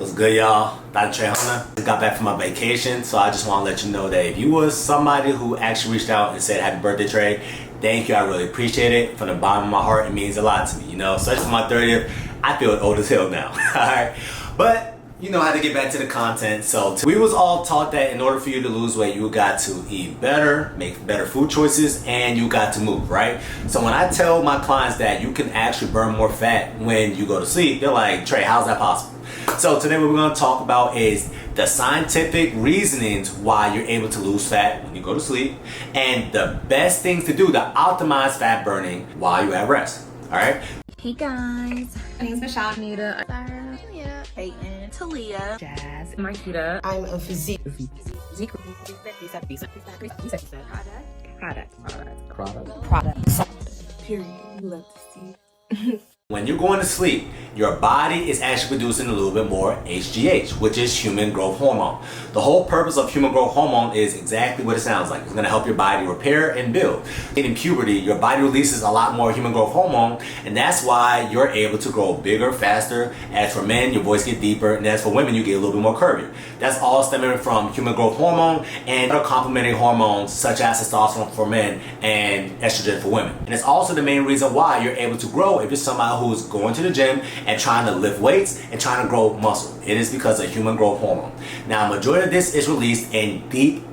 What's good, y'all? Dr.Trehunna. Just got back from my vacation, so I just want to let you know that if you was somebody who actually reached out and said happy birthday, Trey, thank you. I really appreciate it. From the bottom of my heart, it means a lot to me, you know, especially for my 30th. I feel old as hell now. Alright, but you know how to get back to the content. So we was all taught that in order for you to lose weight, you got to eat better, make better food choices, and you got to move, right? So when I tell my clients that you can actually burn more fat when you go to sleep, they're like, Trey, how's that possible? So today what we're going to talk about is the scientific reasonings why you're able to lose fat when you go to sleep, and the best things to do to optimize fat burning while you're at rest. Alright? Hey guys, My name is Michelle. Anita, Sarah, Julia, Peyton, Talia, Jazz, Marquita. I'm a physique. Product. Period. You love to see. When you're going to sleep, your body is actually producing a little bit more HGH, which is human growth hormone. The whole purpose of human growth hormone is exactly what it sounds like. It's going to help your body repair and build. In puberty, your body releases a lot more human growth hormone, and that's why you're able to grow bigger, faster. As for men, your voice gets deeper, and as for women, you get a little bit more curvier. That's all stemming from human growth hormone and other complementary hormones such as testosterone for men and estrogen for women. And it's also the main reason why you're able to grow if you're somebody who's going to the gym and trying to lift weights and trying to grow muscle. It is because of human growth hormone. Now, majority of this is released in deep,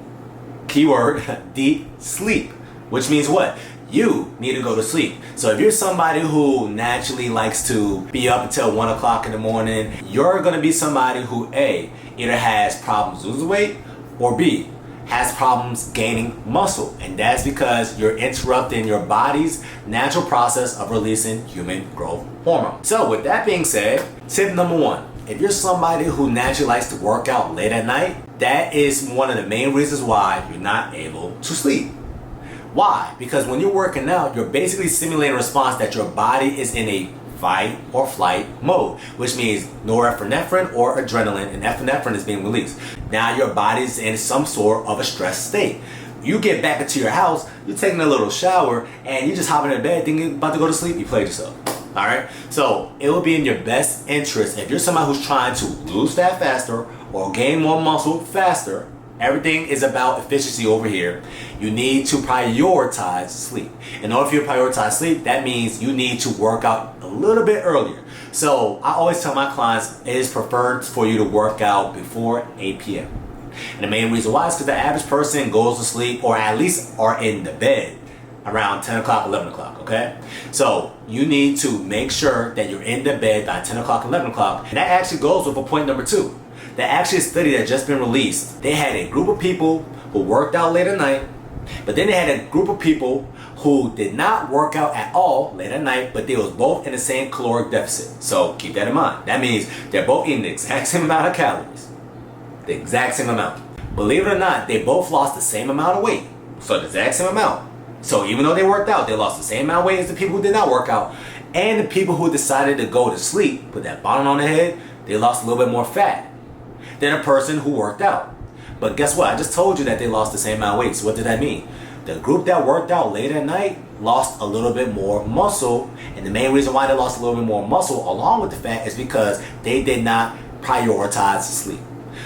keyword, deep sleep, which means what? You need to go to sleep. So if you're somebody who naturally likes to be up until 1 o'clock in the morning, you're going to be somebody who A, either has problems losing weight, or B, has problems gaining muscle, and that's because you're interrupting your body's natural process of releasing human growth hormone. So with that being said, tip number 1, if you're somebody who naturally likes to work out late at night, that is one of the main reasons why you're not able to sleep. Why? Because when you're working out, you're basically simulating a response that your body is in a fight or flight mode, which means norepinephrine or adrenaline, and epinephrine is being released. Now your body's in some sort of a stress state. You get back into your house, you're taking a little shower, and you just hop in bed thinking about to go to sleep, you played yourself. Alright? So it will be in your best interest if you're somebody who's trying to lose fat faster or gain more muscle faster. Everything is about efficiency over here. You need to prioritize sleep. In order for you to prioritize sleep, that means you need to work out a little bit earlier. So I always tell my clients it is preferred for you to work out before 8 p.m. And the main reason why is because the average person goes to sleep, or at least are in the bed, around 10 o'clock, 11 o'clock, okay? So you need to make sure that you're in the bed by 10 o'clock, 11 o'clock. And that actually goes with a point number 2. The actual study that just been released, they had a group of people who worked out late at night, but then they had a group of people who did not work out at all late at night, but they was both in the same caloric deficit. So keep that in mind. That means they're both eating the exact same amount of calories. The exact same amount. Believe it or not, they both lost the same amount of weight. So the exact same amount. So even though they worked out, they lost the same amount of weight as the people who did not work out. And the people who decided to go to sleep, put that bottle on their head, they lost a little bit more fat than a person who worked out. But guess what? I just told you that they lost the same amount of weight. So what did that mean? The group that worked out late at night lost a little bit more muscle, and the main reason why they lost a little bit more muscle along with the fat is because they did not prioritize sleep.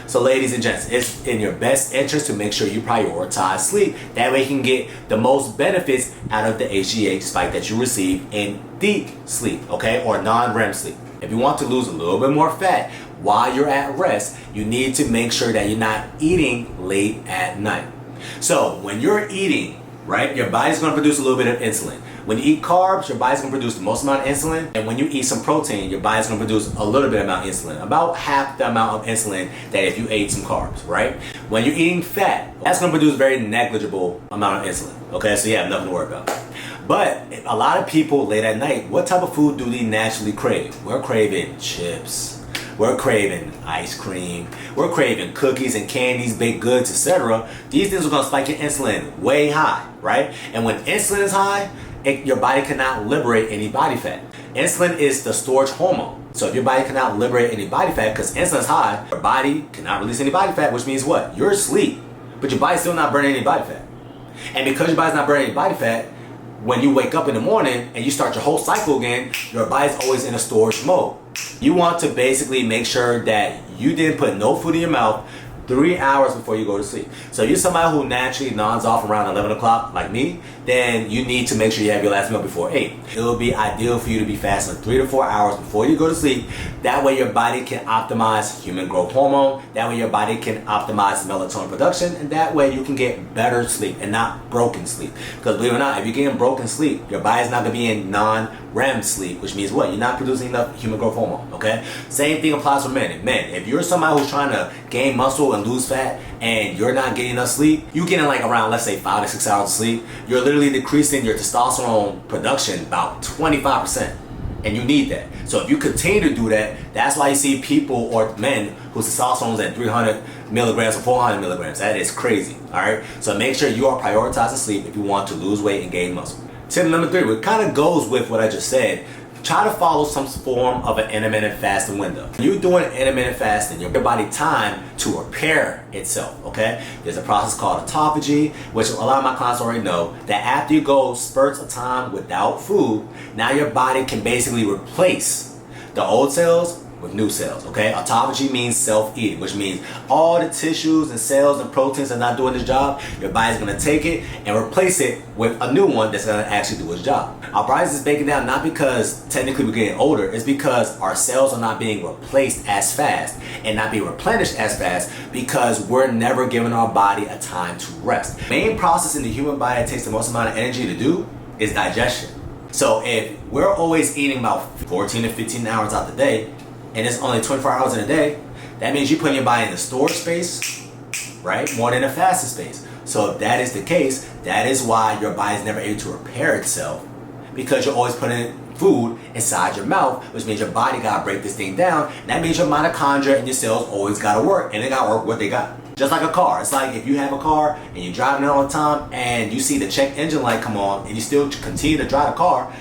So ladies and gents, it's in your best interest to make sure you prioritize sleep. That way you can get the most benefits out of the HGH spike that you receive in deep sleep, okay, or non-REM sleep. If you want to lose a little bit more fat while you're at rest, you need to make sure that you're not eating late at night. So when you're eating, right, your body's going to produce a little bit of insulin. When you eat carbs, your body's going to produce the most amount of insulin. And when you eat some protein, your body's going to produce a little bit amount of insulin. About half the amount of insulin that if you ate some carbs, right? When you're eating fat, that's going to produce a very negligible amount of insulin. Okay, so you have nothing to worry about. But a lot of people late at night, what type of food do they naturally crave? We're craving chips. We're craving ice cream. We're craving cookies and candies, baked goods, etc. These things are going to spike your insulin way high, right? And when insulin is high, your body cannot liberate any body fat. Insulin is the storage hormone. So if your body cannot liberate any body fat because insulin is high, your body cannot release any body fat, which means what? You're asleep, but your body's still not burning any body fat. And because your body's not burning any body fat, when you wake up in the morning and you start your whole cycle again, your body's always in a storage mode. You want to basically make sure that you didn't put no food in your mouth 3 hours before you go to sleep. So if you're somebody who naturally nods off around 11 o'clock like me, then you need to make sure you have your last meal before 8. It will be ideal for you to be fasting 3 to 4 hours before you go to sleep. That way your body can optimize human growth hormone. That way your body can optimize melatonin production. And that way you can get better sleep and not broken sleep. Because believe it or not, if you're getting broken sleep, your body's not going to be in non-REM sleep, which means what? You're not producing enough human growth hormone, okay? Same thing applies for men. Men, if you're somebody who's trying to gain muscle and lose fat and you're not getting enough sleep, you're getting like around, let's say, 5 to 6 hours of sleep, you're literally decreasing your testosterone production about 25%. And you need that. So if you continue to do that, that's why you see people or men whose testosterone is at 300 milligrams or 400 milligrams. That is crazy, all right? So make sure you are prioritizing sleep if you want to lose weight and gain muscle. Tip number 3, which kind of goes with what I just said, try to follow some form of an intermittent fasting window. When you're doing intermittent fasting, your body time to repair itself, okay? There's a process called autophagy, which a lot of my clients already know, that after you go spurts of time without food, now your body can basically replace the old cells with new cells, okay? Autophagy means self-eating, which means all the tissues and cells and proteins are not doing this job. Your body's gonna take it and replace it with a new one that's gonna actually do its job. Our bodies is breaking down not because technically we're getting older, it's because our cells are not being replaced as fast and not being replenished as fast because we're never giving our body a time to rest. The main process in the human body that takes the most amount of energy to do is digestion. So if we're always eating about 14 to 15 hours out the day, and it's only 24 hours in a day, that means you're putting your body in the storage space, right? More than a fasted space. So if that is the case, that is why your body's never able to repair itself, because you're always putting food inside your mouth, which means your body gotta break this thing down. And that means your mitochondria and your cells always gotta work, and they gotta work what they got. Just like a car. It's like if you have a car and you're driving it all the time and you see the check engine light come on and you still continue to drive the car,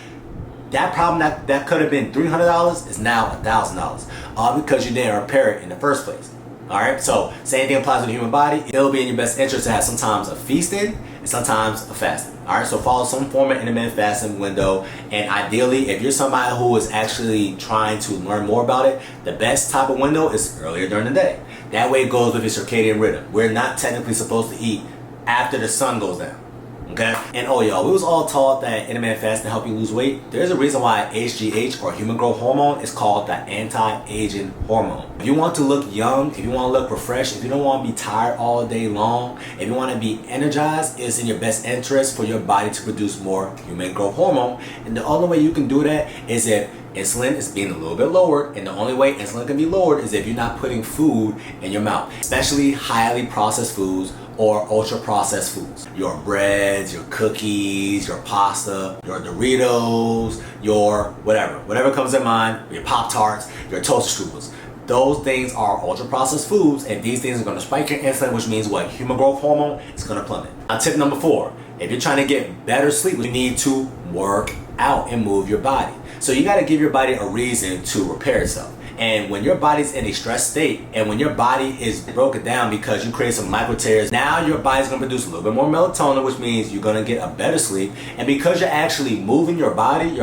that problem that could have been $300 is now $1,000, all because you didn't repair it in the first place. All right, so same thing applies to the human body. It'll be in your best interest to have sometimes a feasting and sometimes a fasting. All right, so follow some form of intermittent fasting window, and ideally, if you're somebody who is actually trying to learn more about it, the best type of window is earlier during the day. That way it goes with your circadian rhythm. We're not technically supposed to eat after the sun goes down. Okay? And oh y'all, we was all taught that intermittent fasting help you lose weight. There's a reason why HGH, or human growth hormone, is called the anti-aging hormone. If you want to look young, if you want to look refreshed, if you don't want to be tired all day long, if you want to be energized, it's in your best interest for your body to produce more human growth hormone. And the only way you can do that is if insulin is being a little bit lowered, and the only way insulin can be lowered is if you're not putting food in your mouth, especially highly processed foods or ultra processed foods. Your breads, your cookies, your pasta, your Doritos, your whatever comes in mind, your Pop-Tarts, your toaster strudels. Those things are ultra processed foods, and these things are going to spike your insulin, which means what? Human growth hormone is going to plummet. Now, tip number 4, if you're trying to get better sleep, you need to work out and move your body. So you got to give your body a reason to repair itself. And when your body's in a stressed state, and when your body is broken down because you create some micro tears, now your body's gonna produce a little bit more melatonin, which means you're gonna get a better sleep. And because you're actually moving your body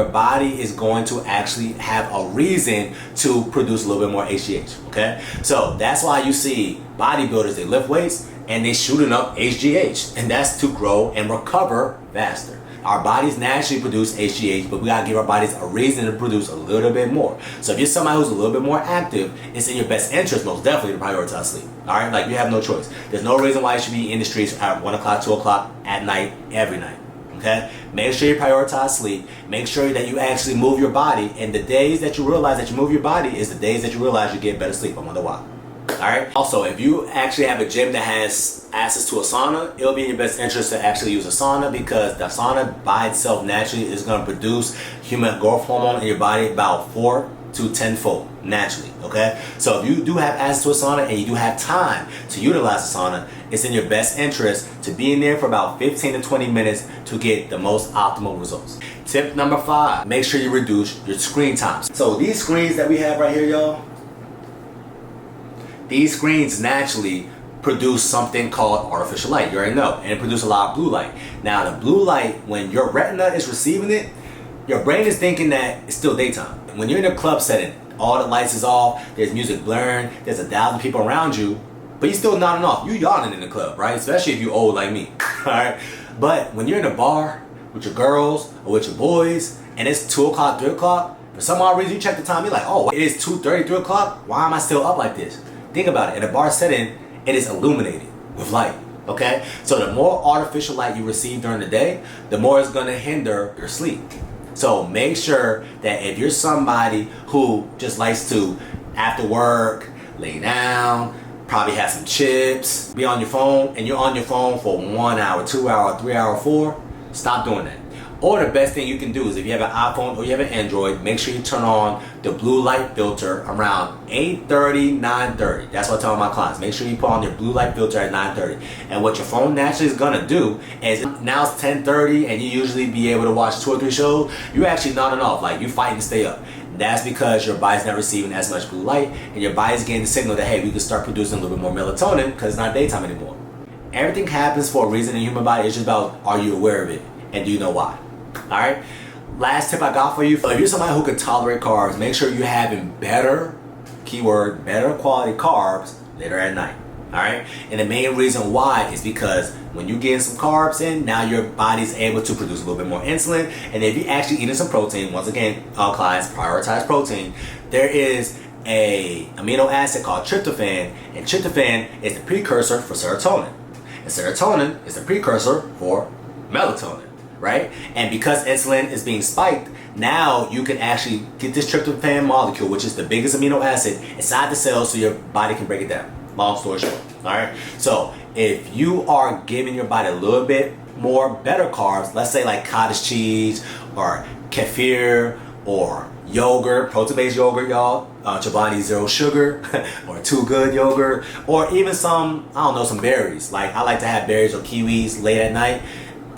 is going to actually have a reason to produce a little bit more HGH, okay? So that's why you see bodybuilders, they lift weights and they shooting up HGH, and that's to grow and recover faster. Our bodies naturally produce HGH, but we gotta give our bodies a reason to produce a little bit more. So if you're somebody who's a little bit more active, it's in your best interest, most definitely, to prioritize sleep. All right, like you have no choice. There's no reason why you should be in the streets at 1 o'clock, 2 o'clock at night, every night. Okay? Make sure you prioritize sleep. Make sure that you actually move your body. And the days that you realize that you move your body is the days that you realize you get better sleep. I wonder why. Alright. Also, if you actually have a gym that has access to a sauna, it'll be in your best interest to actually use a sauna, because the sauna by itself naturally is going to produce human growth hormone in your body about 4 to 10-fold naturally. Okay, so if you do have access to a sauna and you do have time to utilize the sauna, it's in your best interest to be in there for about 15 to 20 minutes to get the most optimal results. Tip number 5, make sure you reduce your screen time. So these screens that we have right here, y'all, these screens naturally produce something called artificial light. You already know. And it produces a lot of blue light. Now, the blue light, when your retina is receiving it, your brain is thinking that it's still daytime. When you're in a club setting, all the lights is off, there's music blaring, there's 1,000 people around you, but you're still nodding off. You yawning in the club, right? Especially if you're old like me, all right? But when you're in a bar with your girls or with your boys, and it's 2 o'clock, 3 o'clock, for some odd reason you check the time, you're like, oh, it is 2:30, 3 o'clock? Why am I still up like this? Think about it. In a bar setting, it is illuminated with light, okay? So the more artificial light you receive during the day, the more it's gonna hinder your sleep. So make sure that if you're somebody who just likes to, after work, lay down, probably have some chips, be on your phone, and you're on your phone for 1 hour, 2 hour, 3 hour, 4, stop doing that. Or the best thing you can do is if you have an iPhone or you have an Android, make sure you turn on the blue light filter around 8:30, 9:30. That's what I tell my clients. Make sure you put on your blue light filter at 9:30. And what your phone naturally is gonna do is, now it's 10:30 and you usually be able to watch 2 or 3 shows, you're actually nodding off, like you fighting to stay up. That's because your body's not receiving as much blue light and your body's getting the signal that, hey, we can start producing a little bit more melatonin because it's not daytime anymore. Everything happens for a reason in the human body. It's just about, are you aware of it and do you know why? All right. Last tip I got for you: if you're somebody who can tolerate carbs, make sure you're having better, keyword, better quality carbs later at night. All right. And the main reason why is because when you get some carbs in, now your body's able to produce a little bit more insulin. And if you're actually eating some protein, once again, all clients prioritize protein. There is a amino acid called tryptophan, and tryptophan is the precursor for serotonin, and serotonin is the precursor for melatonin. Right? And because insulin is being spiked, now you can actually get this tryptophan molecule, which is the biggest amino acid, inside the cell so your body can break it down. Long story short. All right. So if you are giving your body a little bit more better carbs, let's say like cottage cheese or kefir or yogurt, protein-based yogurt, y'all, Chobani Zero Sugar or Too Good yogurt, or even some, I don't know, some berries. Like I like to have berries or kiwis late at night.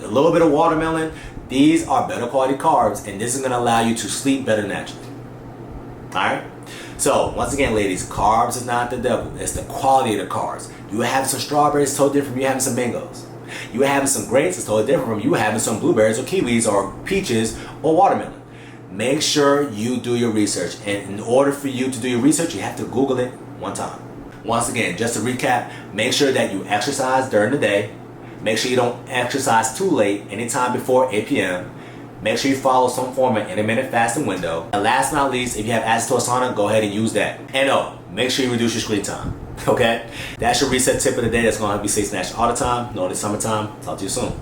A little bit of watermelon. These are better quality carbs, and this is going to allow you to sleep better naturally. Alright? So, once again, ladies, carbs is not the devil. It's the quality of the carbs. You having some strawberries, it's totally different from you having some mangoes. You having some grapes, it's totally different from you having some blueberries or kiwis or peaches or watermelon. Make sure you do your research, and in order for you to do your research, you have to Google it one time. Once again, just to recap, make sure that you exercise during the day. Make sure you don't exercise too late, anytime before 8 p.m. Make sure you follow some form of intermittent fasting window. And last but not least, if you have access to a sauna, go ahead and use that. And make sure you reduce your screen time. Okay? That's your reset tip of the day. That's going to help you stay snatched all the time. Know it's summertime. Talk to you soon.